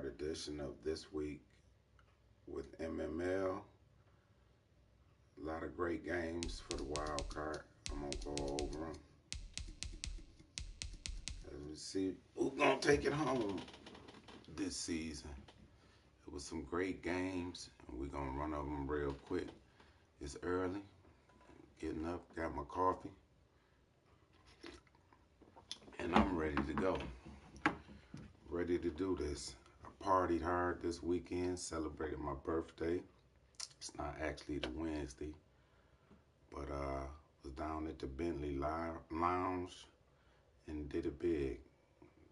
card edition of This Week with MML. A lot of great games for the wild card. I'm going to go over them. Let's see who's going to take it home this season. It was some great games, and we're going to run over them real quick. It's early. Getting up, got my coffee, and I'm ready to go. Ready to do this. I partied hard this weekend, celebrated my birthday. It's not actually the Wednesday, but was down at the Bentley Lounge and did it big.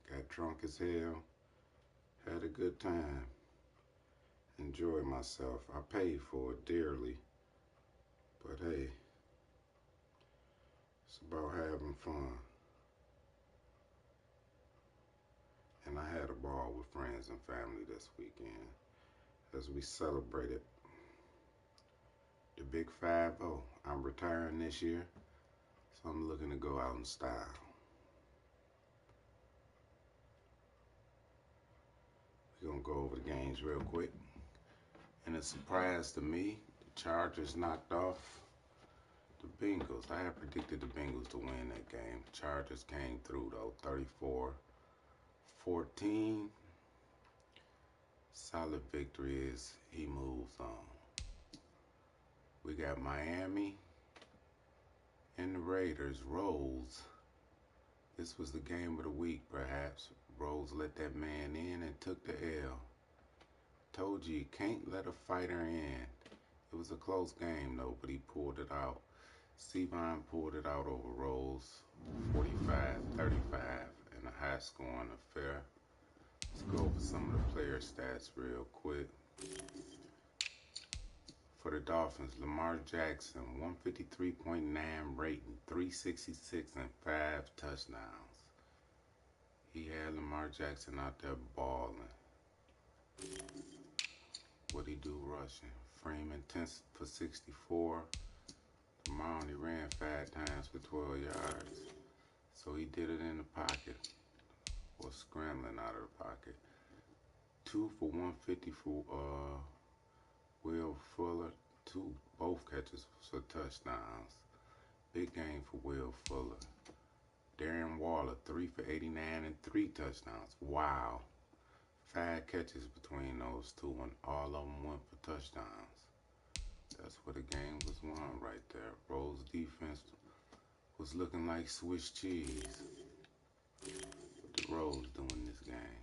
Got drunk as hell, had a good time, enjoyed myself. I paid for it dearly, but hey, it's about having fun. And I had a ball with friends and family this weekend as we celebrated the big 5-0. I'm retiring this year, so I'm looking to go out in style. We're going to go over the games real quick. And a surprise to me, the Chargers knocked off the Bengals. I had predicted the Bengals to win that game. The Chargers came through though, 34-14. Solid victory as he moves on. We got Miami and the Raiders. Rose. This was the game of the week, perhaps. Rose let that man in and took the L. Told you can't let a fighter in. It was a close game, though, but he pulled it out. Sevon pulled it out over Rose, 45-35, in a high-scoring affair. Let's go over some of the player stats real quick. For the Dolphins, Lamar Jackson, 153.9 rating, 366 and 5 touchdowns. He had Lamar Jackson out there balling. What'd he do rushing? Freeman 10 for 64. Lamar only ran 5 times for 12 yards. So he did it in the pocket or scrambling out of the pocket. 2 for 150 for Will Fuller. Both catches for touchdowns. Big game for Will Fuller. Darren Waller, 3 for 89 and 3 touchdowns. Wow. 5 catches between those two, and all of them went for touchdowns. That's where the game was won right there. Rose defense was looking like Swiss cheese. What did Rose do in this game?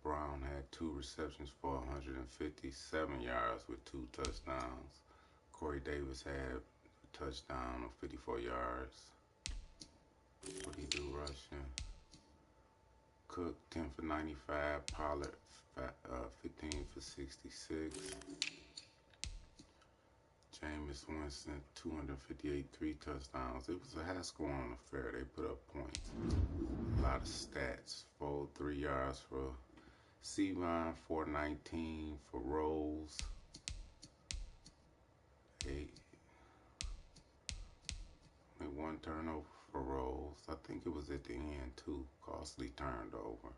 Brown had 2 receptions for 157 yards with 2 touchdowns. Corey Davis had a touchdown of 54 yards. What did he do rushing? Cook 10 for 95. Pollard 15 for 66. Jameis Winston 258, 3 touchdowns. It was a high-scoring affair. They put up points. A lot of stats. 3 yards for Sevon, 419 for Rose. 1 turnover for Rose. I think it was at the end too. Costly turned over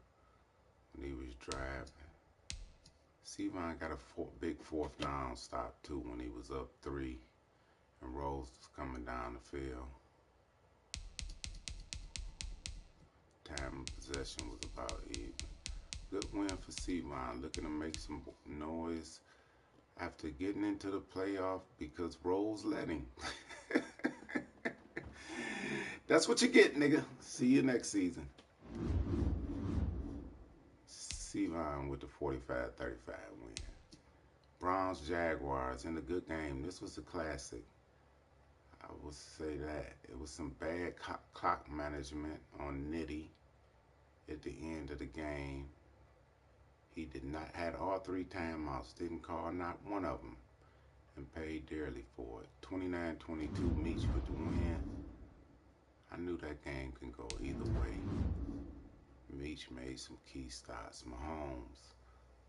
when he was driving. Sevon got a big 4th down stop too when he was up 3 and Rose was coming down the field. Time of possession was about even. Good win for Sevon, looking to make some noise after getting into the playoff because Rose let him. That's what you get, nigga. See you next season. Sevon with the 45-35 win. Browns Jaguars in a good game. This was a classic. I would say that. It was some bad clock management on Nitty at the end of the game. He did not had all 3 timeouts, didn't call not one of them, and paid dearly for it. 29-22 Meach with the win. I knew that game can go either way. Meach made some key stops. Mahomes,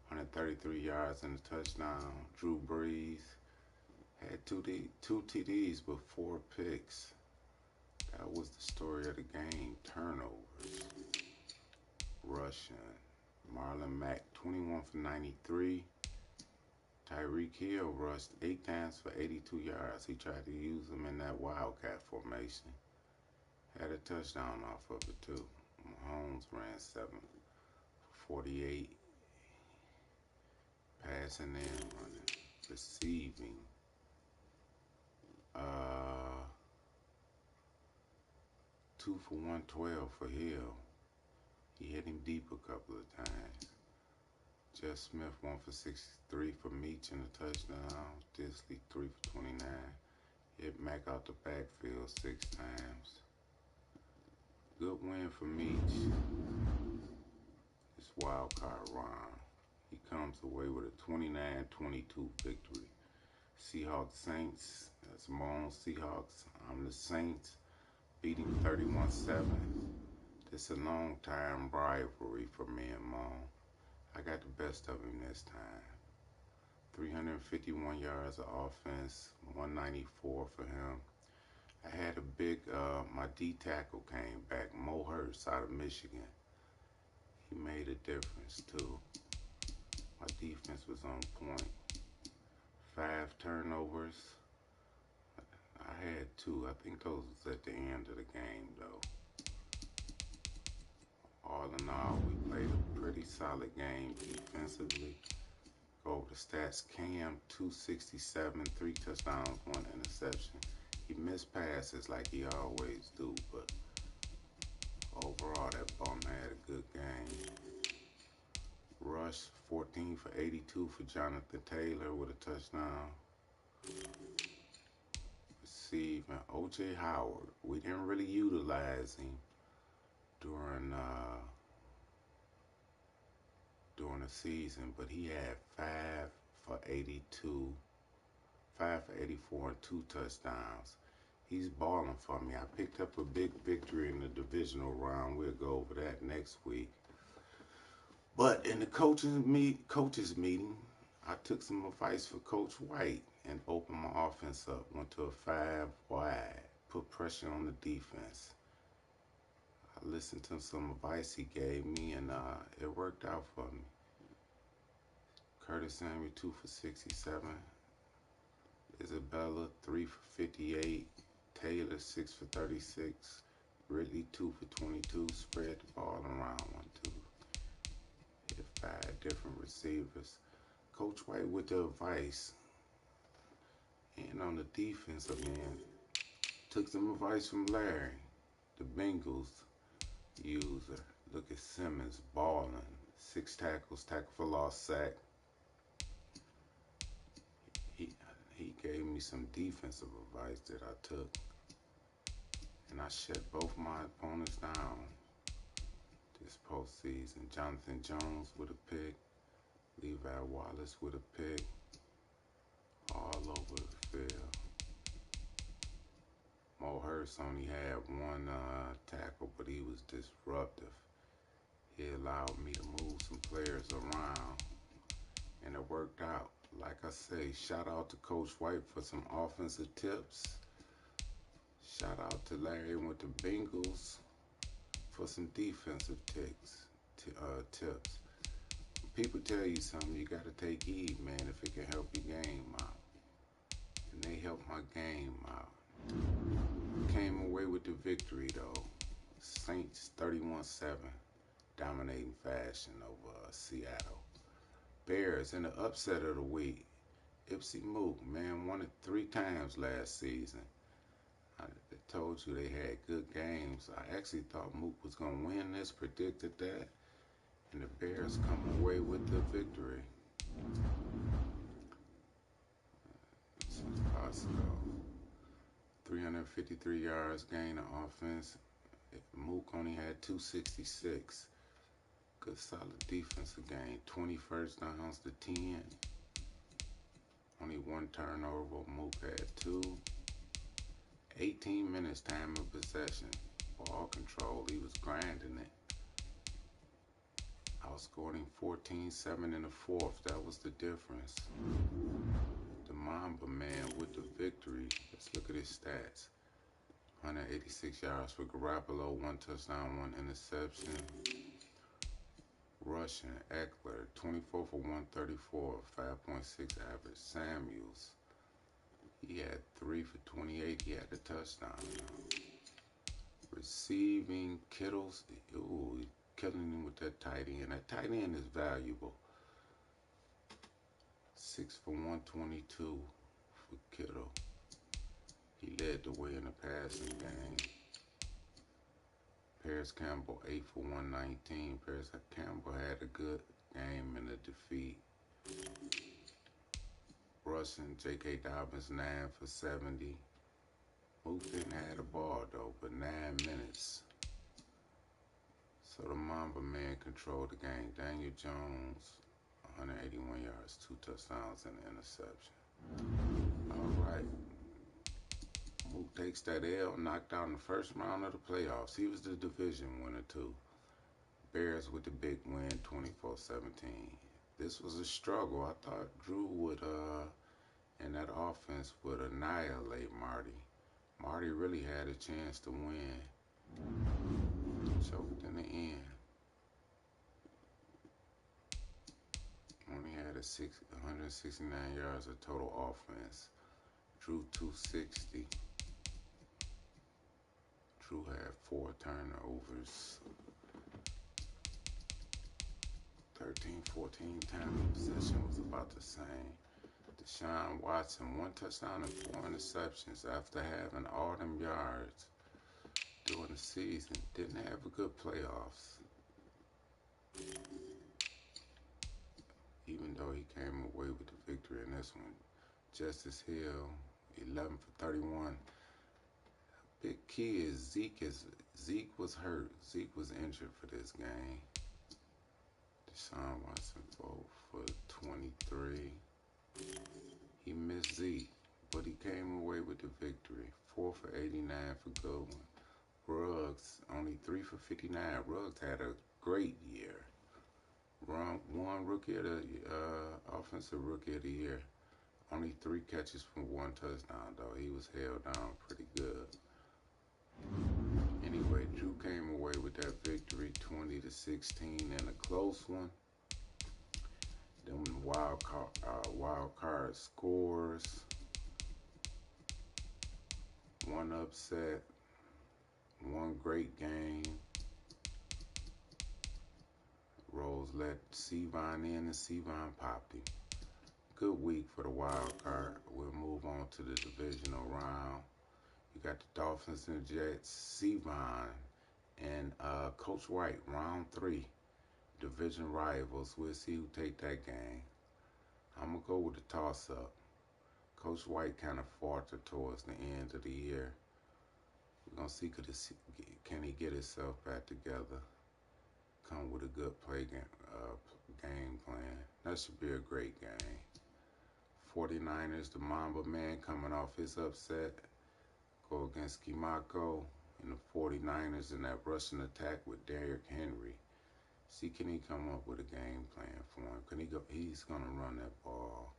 133 yards and a touchdown. Drew Brees had 2 TDs with 4 picks. That was the story of the game. Turnovers. Rushing. Marlon Mack, 21 for 93. Tyreek Hill rushed 8 times for 82 yards. He tried to use them in that Wildcat formation. Had a touchdown off of it, too. Mahomes ran 7 for 48. Passing and running. Receiving. 2 for 112 for Hill. He hit him deep a couple of times. Jeff Smith 1 for 63 for Meach and a touchdown. Disley 3 for 29. Hit Mack out the backfield 6 times. Good win for Meach. This wild card round. He comes away with a 29-22 victory. Seahawks Saints. That's Moan Seahawks. I'm the Saints. Beating 31-7. This is a long time rivalry for me and Moan. I got the best of him this time. 351 yards of offense, 194 for him. I had a big, my D tackle came back, Mo Hurst out of Michigan. He made a difference too. My defense was on point. 5 turnovers. I had 2. I think those was at the end of the game though. All in all, we played a pretty solid game defensively. Go over the stats. Cam, 267, 3 touchdowns, 1 interception. He missed passes like he always do, but overall, that bum had a good game. Rush, 14 for 82 for Jonathan Taylor with a touchdown. Receiving, O.J. Howard. We didn't really utilize him during the season, but he had 5 for 82, 5 for 84 and 2 touchdowns. He's balling for me. I picked up a big victory in the divisional round. We'll go over that next week. But in the coaches meeting, I took some advice for Coach White and opened my offense up. Went to a 5 wide, put pressure on the defense. I listened to some advice he gave me, and it worked out for me. Curtis Samuel, 2 for 67. Isabella, 3 for 58. Taylor, 6 for 36. Ridley, 2 for 22. Spread the ball around 1-2. Hit 5 different receivers. Coach White with the advice. And on the defensive end, took some advice from Larry, the Bengals user. Look at Simmons balling. 6 tackles, tackle for loss, sack. He gave me some defensive advice that I took. And I shut both my opponents down this postseason. Jonathan Jones with a pick. Levi Wallace with a pick. All over the field. Mo Hurst only had 1 tackle, but he was disruptive. He allowed me to move some players around, and it worked out. Like I say, shout out to Coach White for some offensive tips. Shout out to Larry with the Bengals for some defensive tips. People tell you something, you got to take heed, man, if it can help your game out. And they helped my game out. Came away with the victory, though. Saints 31-7, dominating fashion over Seattle. Bears in the upset of the week. Ipsy Mook, man, won it 3 times last season. I told you they had good games. I actually thought Mook was going to win this, predicted that. And the Bears come away with the victory. This is Costco. 353 yards gain of offense. Mook only had 266. Good solid defensive game. 20 first downs to 10. Only 1 turnover. Mook had 2. 18 minutes time of possession. Ball control. He was grinding it. Outscored him 14-7 in the 4th. That was the difference. The Mamba man with the victory. Let's look at his stats. 186 yards for Garoppolo, 1 touchdown, 1 interception. Rush Rushing, Eckler, 24 for 134, 5.6 average. Samuels, he had 3 for 28. He had a touchdown. Receiving, Kittles, ooh, killing him with that tight end. That tight end is valuable. 6 for 122 for Kittle. He led the way in the passing game. Paris Campbell, 8 for 119. Paris Campbell had a good game in the defeat. Rushing, J.K. Dobbins, 9 for 70. Mook didn't have the ball, though, but 9 minutes. So the Mamba man controlled the game. Daniel Jones, 181 yards, 2 touchdowns, and an interception. All right. Mook takes that L, knocked out in the first round of the playoffs. He was the division winner, too. Bears with the big win, 24-17. This was a struggle. I thought Drew would, and that offense would annihilate Marty. Marty really had a chance to win. Choked in the end. Only had 169 yards of total offense. Drew 260. Drew had 4 turnovers. 13-14 time possession was about the same. Deshaun Watson, 1 touchdown and 4 interceptions after having all them yards during the season. Didn't have a good playoffs. Even though he came away with the victory in this one. Justice Hill, 11 for 31. Big key is Zeke was hurt. Zeke was injured for this game. Deshaun Watson, 4 for 23. He missed Zeke, but he came away with the victory. 4 for 89 for Goodwin. Ruggs, only 3 for 59. Ruggs had a great year. One rookie of the offensive rookie of the year. Only 3 catches for 1 touchdown, though. He was held down pretty good. Anyway, Drew came away with that victory, 20-16, in a close one. Then wild card scores. 1 upset. 1 great game. Rose let Sevon in and Sevon popped him. Good week for the wild card. We'll move on to the divisional round. You got the Dolphins and the Jets, Sevon and Coach White, round 3. Division rivals. We'll see who take that game. I'm going to go with the toss-up. Coach White kind of faltered towards the end of the year. We're going to see can he get himself back together. Come with a good game plan. That should be a great game. 49ers, the Mamba man coming off his upset. Go against Kimako and the 49ers in that rushing attack with Derrick Henry. See, can he come up with a game plan for him? He's going to run that ball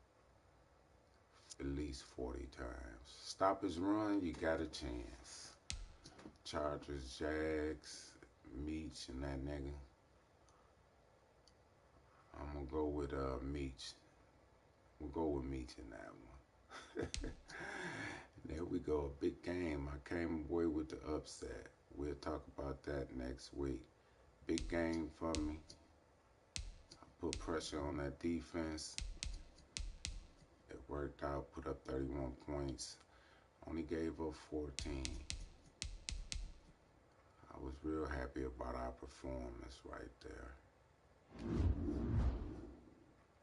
at least 40 times. Stop his run, you got a chance. Chargers, Jags, Meach, and that nigga. I'm going to go with Meach. We'll go with Meach in that one. There we go, a big game. I came away with the upset. We'll talk about that next week. Big game for me. I put pressure on that defense. It worked out, put up 31 points. Only gave up 14. I was real happy about our performance right there.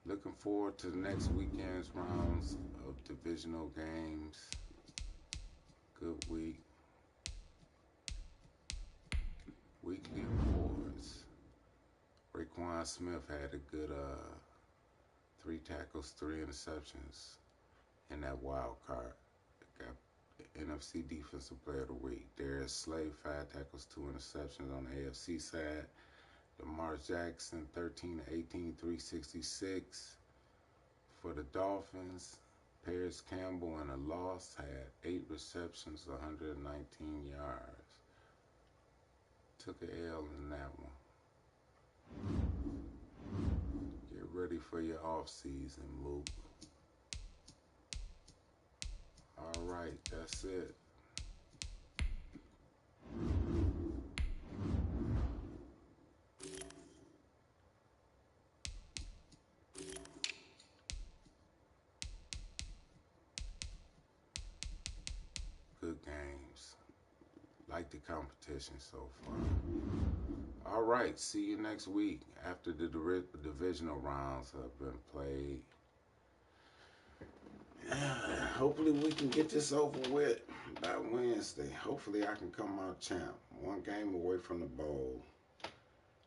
Looking forward to the next weekend's rounds of divisional games. Good week. Weekly awards. Raekwon Smith had a good 3 tackles, 3 interceptions in that wild card. Got the NFC Defensive Player of the Week. Darius Slay, 5 tackles, 2 interceptions on the AFC side. Lamar Jackson, 13-18, 366 for the Dolphins. Paris Campbell in a loss had 8 receptions, 119 yards. Took an L in that one. for your off season, Mook. All right, that's it. Good games. Like the competition so far. All right, see you next week after the divisional rounds have been played. Hopefully we can get this over with by Wednesday. Hopefully I can come out champ. One game away from the bowl.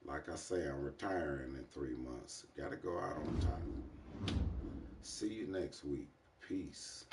Like I say, I'm retiring in 3 months. Gotta go out on top. See you next week. Peace.